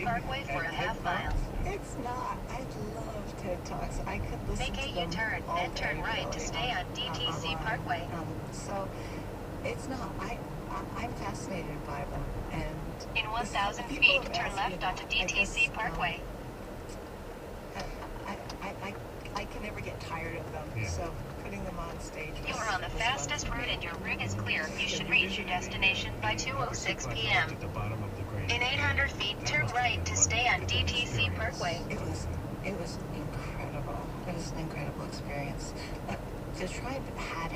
Parkway for a half mile. It's not. I love TED Talks. I could listen Make to a them U-turn, all then turn day, right really, to stay on DTC online. Parkway. So it's not. I'm fascinated by them. And In 1,000 feet, turn left onto DTC Parkway. I can never get tired of them. Yeah. So putting them on stage. You are on the fastest route and your route is clear. You should reach your destination by 2:06 p.m. In 800 feet, turn right to stay on DTC Parkway. It was incredible. It was an incredible experience. The tribe had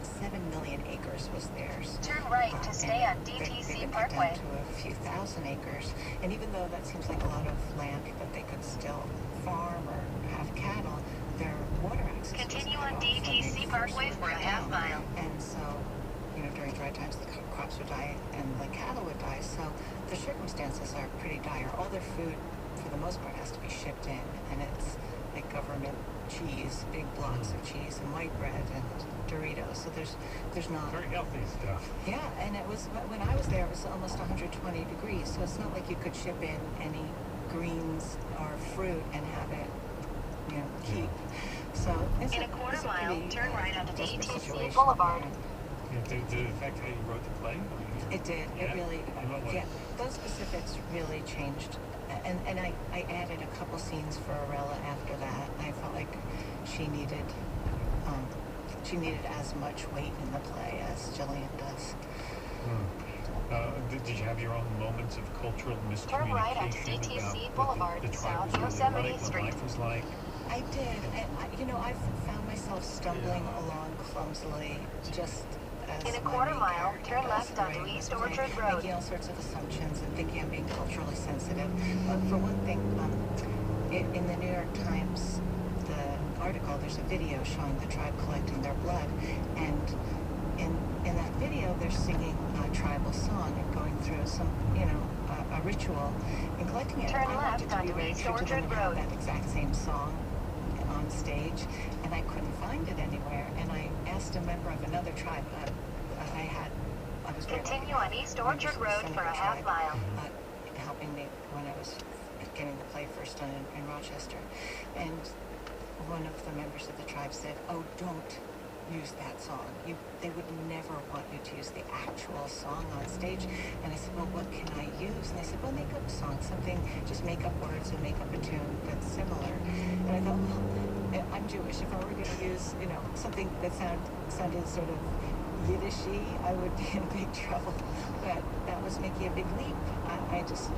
7 million acres was theirs. Turn right to stay on DTC Parkway. Down to a few thousand acres, and even though that seems like a lot of land that they could still farm or have cattle, their water access. Continue on DTC Parkway for a half mile. And so, during dry times, the crops would die and the cattle would die. So the circumstances are pretty dire. All their food, for the most part, has to be shipped in, and it's like government cheese, big blocks of cheese and white bread and Doritos. So there's not very healthy stuff. Yeah, and it was when I was there, it was almost 120 degrees. So it's not like you could ship in any greens or fruit and have it, keep. So in a quarter mile, turn right onto DTC Boulevard. Did it affect how you wrote the play? It did. Yeah? It really. Yeah. Those specifics really changed. And I added a couple scenes for Ambarella after that. I felt like she needed as much weight in the play as Jillian does. Did you have your own moments of cultural miscommunication? Turn right onto DTC Boulevard, South Yosemite Street. Life was like? I did, and I've found myself stumbling along clumsily, just as in a quarter mile, turn left onto East Orchard Road. Making all sorts of assumptions and thinking I'm being culturally sensitive. For one thing, in the New York Times, the article, there's a video showing the tribe collecting their blood, and in that video, they're singing a tribal song and going through some, a ritual and collecting it. Turn I wanted left to be onto very East true to them Orchard and have Road. that exact same song on stage, and I couldn't find it anywhere. And I asked a member of another tribe. I was continue on East Orchard Road for a half mile. Helping me when I was getting the play first done in Rochester, and one of the members of the tribe said, "Oh, don't use that song. They would never want you to use the actual song on stage." And I said, "Well, what can I use?" And they said, "Well, make up a song, something, just make up words and make up a tune that's similar." And I thought, well, I'm Jewish. If I were going to use, something that sounded sort of Yiddishy, I would be in big trouble. But that was making a big leap. I just